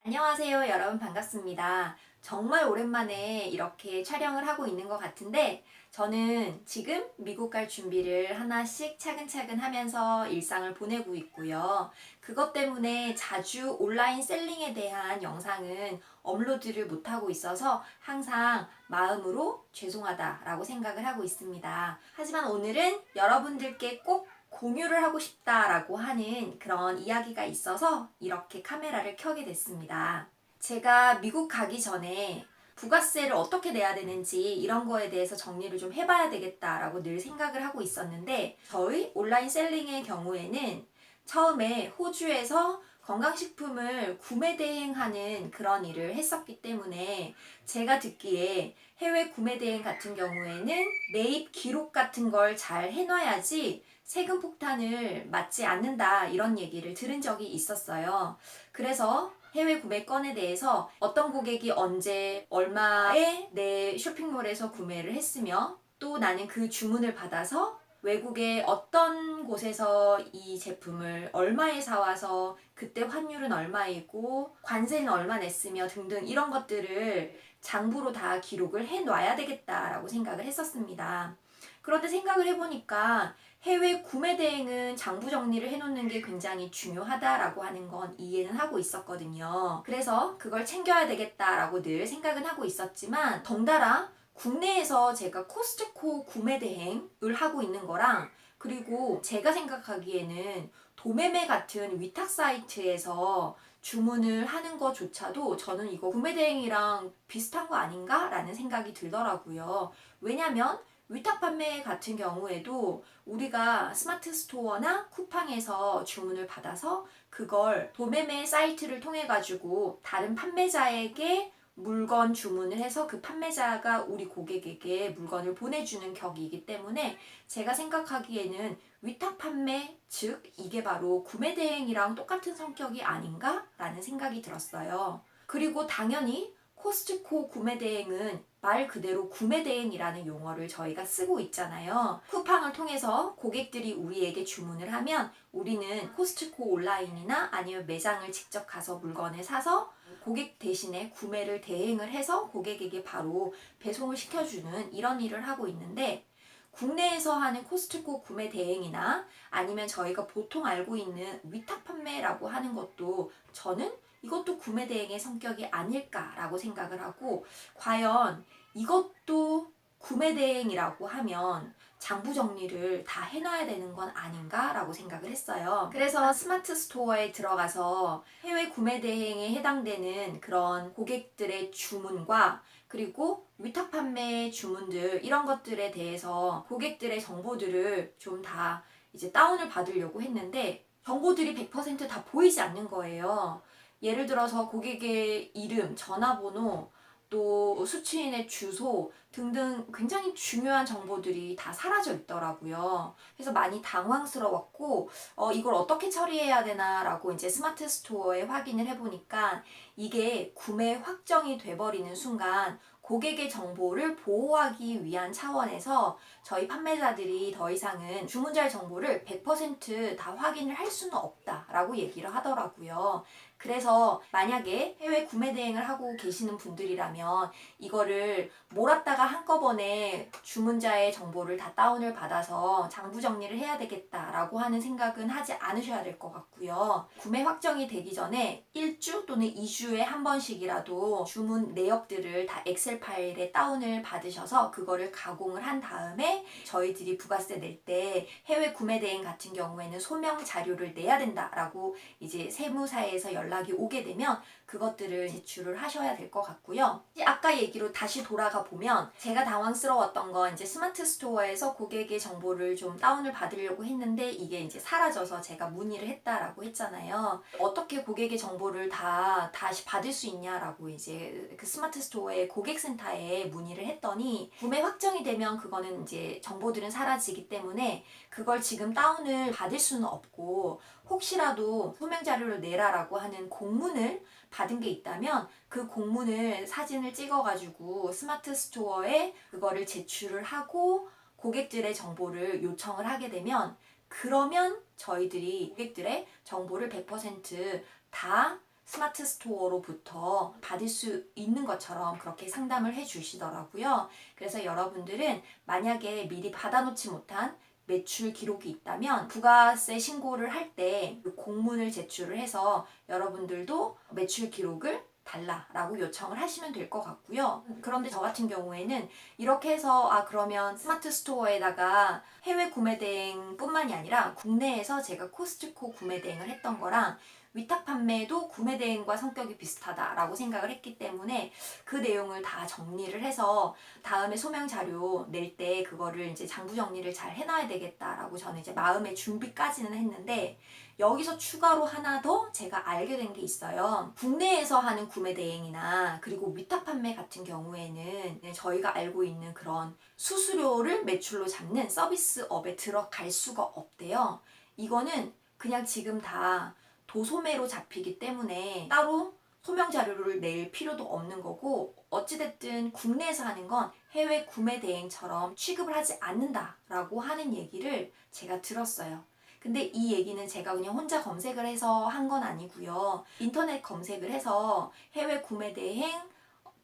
안녕하세요, 여러분 반갑습니다. 정말 오랜만에 이렇게 촬영을 하고 있는 것 같은데 저는 지금 미국 갈 준비를 하나씩 차근차근 하면서 일상을 보내고 있고요. 그것 때문에 자주 온라인 셀링에 대한 영상은 업로드를 못하고 있어서 항상 마음으로 죄송하다라고 생각을 하고 있습니다. 하지만 오늘은 여러분들께 꼭 공유를 하고 싶다라고 하는 그런 이야기가 있어서 이렇게 카메라를 켜게 됐습니다. 제가 미국 가기 전에 부가세를 어떻게 내야 되는지 이런 거에 대해서 정리를 좀 해봐야 되겠다라고 늘 생각을 하고 있었는데 저희 온라인 셀링의 경우에는 처음에 호주에서 건강식품을 구매 대행하는 그런 일을 했었기 때문에 제가 듣기에 해외 구매 대행 같은 경우에는 매입 기록 같은 걸 잘 해놔야지 세금 폭탄을 맞지 않는다 이런 얘기를 들은 적이 있었어요. 그래서 해외 구매건에 대해서 어떤 고객이 언제 얼마에 내 쇼핑몰에서 구매를 했으며 또 나는 그 주문을 받아서 외국의 어떤 곳에서 이 제품을 얼마에 사와서 그때 환율은 얼마이고 관세는 얼마 냈으며 등등 이런 것들을 장부로 다 기록을 해놔야 되겠다라고 생각을 했었습니다. 그런데 생각을 해보니까 해외 구매 대행은 장부 정리를 해놓는 게 굉장히 중요하다라고 하는 건 이해는 하고 있었거든요. 그래서 그걸 챙겨야 되겠다라고 늘 생각은 하고 있었지만 덩달아 국내에서 제가 코스트코 구매 대행을 하고 있는 거랑 그리고 제가 생각하기에는 도매매 같은 위탁 사이트에서 주문을 하는 것조차도 저는 이거 구매 대행이랑 비슷한 거 아닌가? 라는 생각이 들더라고요. 왜냐면 위탁 판매 같은 경우에도 우리가 스마트 스토어나 쿠팡에서 주문을 받아서 그걸 도매매 사이트를 통해 가지고 다른 판매자에게 물건 주문을 해서 그 판매자가 우리 고객에게 물건을 보내주는 격이기 때문에 제가 생각하기에는 위탁 판매, 즉 이게 바로 구매 대행이랑 똑같은 성격이 아닌가라는 생각이 들었어요. 그리고 당연히 코스트코 구매 대행은 말 그대로 구매 대행이라는 용어를 저희가 쓰고 있잖아요. 쿠팡을 통해서 고객들이 우리에게 주문을 하면 우리는 코스트코 온라인이나 아니면 매장을 직접 가서 물건을 사서 고객 대신에 구매를 대행을 해서 고객에게 바로 배송을 시켜주는 이런 일을 하고 있는데 국내에서 하는 코스트코 구매 대행이나 아니면 저희가 보통 알고 있는 위탁 판매라고 하는 것도 저는 이것도 구매 대행의 성격이 아닐까라고 생각을 하고 과연 이것도 구매 대행이라고 하면 장부 정리를 다 해놔야 되는 건 아닌가라고 생각을 했어요. 그래서 스마트 스토어에 들어가서 해외 구매 대행에 해당되는 그런 고객들의 주문과 그리고 위탁 판매 주문들 이런 것들에 대해서 고객들의 정보들을 좀 다 이제 다운을 받으려고 했는데 정보들이 100%다 보이지 않는 거예요. 예를 들어서 고객의 이름, 전화번호, 또 수취인의 주소 등등 굉장히 중요한 정보들이 다 사라져 있더라고요. 그래서 많이 당황스러웠고, 이걸 어떻게 처리해야 되나라고 이제 스마트 스토어에 확인을 해보니까 이게 구매 확정이 돼버리는 순간 고객의 정보를 보호하기 위한 차원에서 저희 판매자들이 더 이상은 주문자의 정보를 100%다 확인을 할 수는 없다라고 얘기를 하더라고요. 그래서 만약에 해외 구매 대행을 하고 계시는 분들이라면 이거를 몰았다가 한꺼번에 주문자의 정보를 다 다운을 받아서 장부 정리를 해야 되겠다라고 하는 생각은 하지 않으셔야 될 것 같고요. 구매 확정이 되기 전에 1주 또는 2주에 한 번씩이라도 주문 내역들을 다 엑셀 파일에 다운을 받으셔서 그거를 가공을 한 다음에 저희들이 부가세 낼 때 해외 구매 대행 같은 경우에는 소명 자료를 내야 된다라고 이제 세무사에서 연락이 오게 되면 그것들을 제출을 하셔야 될 것 같고요. 아까 얘기로 다시 돌아가 보면 제가 당황스러웠던 건 이제 스마트 스토어에서 고객의 정보를 좀 다운을 받으려고 했는데 이게 이제 사라져서 제가 문의를 했다라고 했잖아요. 어떻게 고객의 정보를 다 다시 받을 수 있냐라고 이제 그 스마트 스토어의 고객센터에 문의를 했더니 구매 확정이 되면 그거는 이제 정보들은 사라지기 때문에 그걸 지금 다운을 받을 수는 없고 혹시라도 소명 자료를 내라라고 하는 공문을 받은 게 있다면 그 공문을 사진을 찍어가지고 스마트 스토어에 그거를 제출을 하고 고객들의 정보를 요청을 하게 되면 그러면 저희들이 고객들의 정보를 100%다 스마트 스토어로부터 받을 수 있는 것처럼 그렇게 상담을 해 주시더라고요. 그래서 여러분들은 만약에 미리 받아놓지 못한 매출 기록이 있다면 부가세 신고를 할 때 공문을 제출을 해서 여러분들도 매출 기록을 달라라고 요청을 하시면 될 것 같고요. 그런데 저 같은 경우에는 이렇게 해서 그러면 스마트 스토어에다가 해외 구매 대행뿐만이 아니라 국내에서 제가 코스트코 구매 대행을 했던 거랑 위탁 판매도 구매 대행과 성격이 비슷하다라고 생각을 했기 때문에 그 내용을 다 정리를 해서 다음에 소명 자료 낼 때 그거를 이제 장부 정리를 잘 해놔야 되겠다라고 저는 이제 마음의 준비까지는 했는데, 여기서 추가로 하나 더 제가 알게 된 게 있어요. 국내에서 하는 구매 대행이나 그리고 위탁 판매 같은 경우에는 저희가 알고 있는 그런 수수료를 매출로 잡는 서비스업에 들어갈 수가 없대요. 이거는 그냥 지금 다 도소매로 잡히기 때문에 따로 소명 자료를 낼 필요도 없는 거고, 어찌됐든 국내에서 하는 건 해외 구매 대행처럼 취급을 하지 않는다라고 하는 얘기를 제가 들었어요. 근데 이 얘기는 제가 그냥 혼자 검색을 해서 한 건 아니고요. 인터넷 검색을 해서 해외 구매 대행,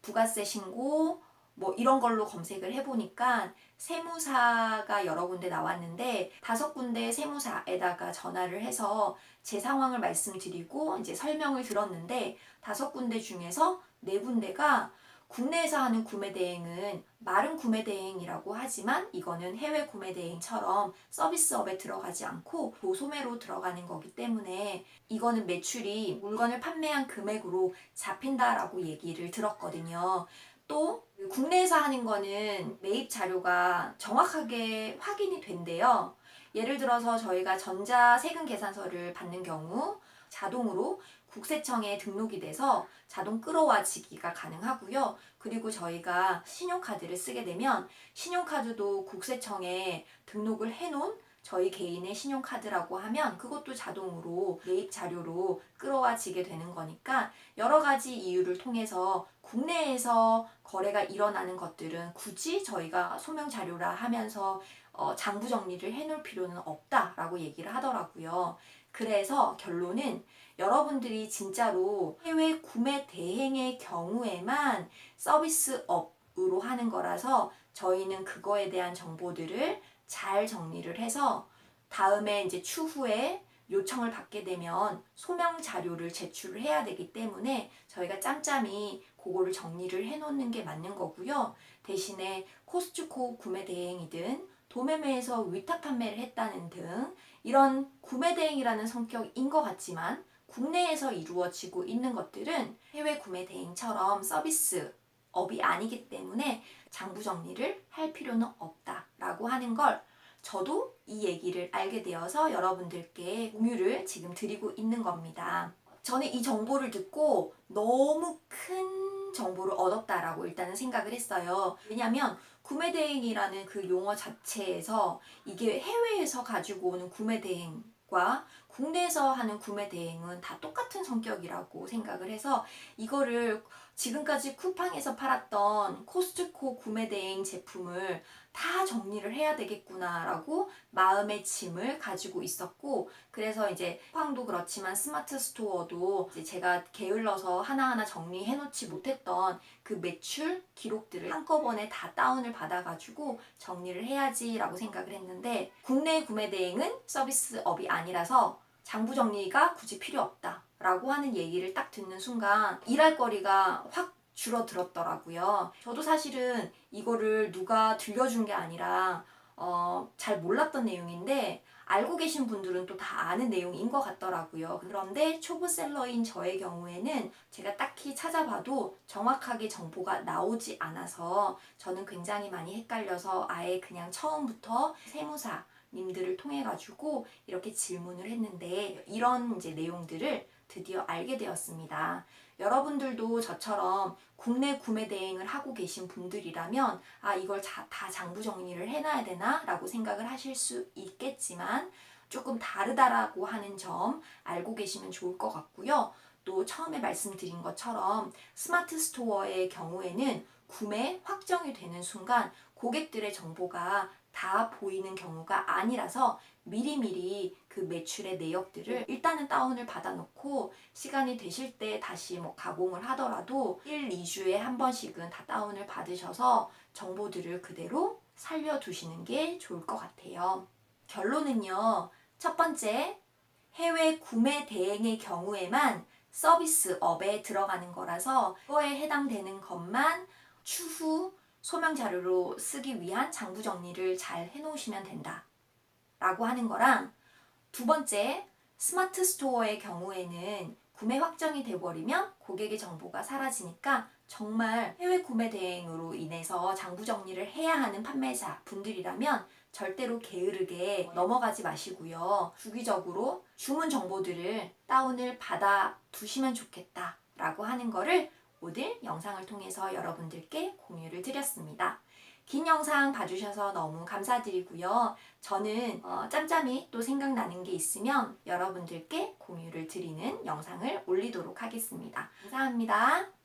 부가세 신고 뭐 이런 걸로 검색을 해보니까 세무사가 여러 군데 나왔는데 5군데 세무사에다가 전화를 해서 제 상황을 말씀드리고 이제 설명을 들었는데 5군데 중에서 4군데가 국내에서 하는 구매 대행은 마른 구매 대행이라고 하지만 이거는 해외 구매 대행처럼 서비스업에 들어가지 않고 도소매로 들어가는 거기 때문에 이거는 매출이 물건을 판매한 금액으로 잡힌다라고 얘기를 들었거든요. 또 국내에서 하는 거는 매입 자료가 정확하게 확인이 된대요. 예를 들어서 저희가 전자세금 계산서를 받는 경우 자동으로 국세청에 등록이 돼서 자동 끌어와지기가 가능하고요. 그리고 저희가 신용카드를 쓰게 되면 신용카드도 국세청에 등록을 해놓은 저희 개인의 신용카드라고 하면 그것도 자동으로 매입 자료로 끌어와지게 되는 거니까 여러 가지 이유를 통해서 국내에서 거래가 일어나는 것들은 굳이 저희가 소명 자료라 하면서 장부 정리를 해놓을 필요는 없다라고 얘기를 하더라고요. 그래서 결론은 여러분들이 진짜로 해외 구매 대행의 경우에만 서비스업으로 하는 거라서 저희는 그거에 대한 정보들을 잘 정리를 해서 다음에 이제 추후에 요청을 받게 되면 소명 자료를 제출을 해야 되기 때문에 저희가 짬짬이 그거를 정리를 해놓는 게 맞는 거고요. 대신에 코스트코 구매 대행이든 도매매에서 위탁 판매를 했다는 등 이런 구매 대행이라는 성격인 것 같지만 국내에서 이루어지고 있는 것들은 해외 구매 대행처럼 서비스업이 아니기 때문에 장부 정리를 할 필요는 없다라고 하는 걸 저도 이 얘기를 알게 되어서 여러분들께 공유를 지금 드리고 있는 겁니다. 저는 이 정보를 듣고 너무 큰 정보를 얻었다라고 일단은 생각을 했어요. 왜냐하면 구매대행이라는 그 용어 자체에서 이게 해외에서 가지고 오는 구매대행과 국내에서 하는 구매대행은 다 똑같은 성격이라고 생각을 해서 이거를 지금까지 쿠팡에서 팔았던 코스트코 구매대행 제품을 다 정리를 해야 되겠구나라고 마음의 짐을 가지고 있었고, 그래서 이제 쿠팡도 그렇지만 스마트 스토어도 이제 제가 게을러서 하나하나 정리해 놓지 못했던 그 매출 기록들을 한꺼번에 다 다운을 받아가지고 정리를 해야지라고 생각을 했는데, 국내 구매 대행은 서비스업이 아니라서 장부 정리가 굳이 필요 없다라고 하는 얘기를 딱 듣는 순간 일할 거리가 확 줄어들었더라고요. 저도 사실은 이거를 누가 들려준 게 아니라 잘 몰랐던 내용인데 알고 계신 분들은 또 다 아는 내용인 것 같더라고요. 그런데 초보셀러인 저의 경우에는 제가 딱히 찾아봐도 정확하게 정보가 나오지 않아서 저는 굉장히 많이 헷갈려서 아예 그냥 처음부터 세무사 님들을 통해 가지고 이렇게 질문을 했는데 이런 이제 내용들을 드디어 알게 되었습니다. 여러분들도 저처럼 국내 구매 대행을 하고 계신 분들이라면 이걸 다 장부 정리를 해놔야 되나? 라고 생각을 하실 수 있겠지만 조금 다르다라고 하는 점 알고 계시면 좋을 것 같고요. 또 처음에 말씀드린 것처럼 스마트 스토어의 경우에는 구매 확정이 되는 순간 고객들의 정보가 다 보이는 경우가 아니라서 미리미리 그 매출의 내역들을 일단은 다운을 받아놓고 시간이 되실 때 다시 가공을 하더라도 1, 2주에 한 번씩은 다 다운을 받으셔서 정보들을 그대로 살려두시는 게 좋을 것 같아요. 결론은요. 첫 번째, 해외 구매 대행의 경우에만 서비스업에 들어가는 거라서 그거에 해당되는 것만 추후 소명 자료로 쓰기 위한 장부 정리를 잘 해놓으시면 된다 라고 하는 거랑, 두 번째, 스마트 스토어의 경우에는 구매 확정이 돼버리면 고객의 정보가 사라지니까 정말 해외 구매 대행으로 인해서 장부 정리를 해야 하는 판매자 분들이라면 절대로 게으르게 넘어가지 마시고요. 주기적으로 주문 정보들을 다운을 받아 두시면 좋겠다 라고 하는 거를 오늘 영상을 통해서 여러분들께 공유를 드렸습니다. 긴 영상 봐주셔서 너무 감사드리고요. 저는 짬짬이 또 생각나는 게 있으면 여러분들께 공유를 드리는 영상을 올리도록 하겠습니다. 감사합니다.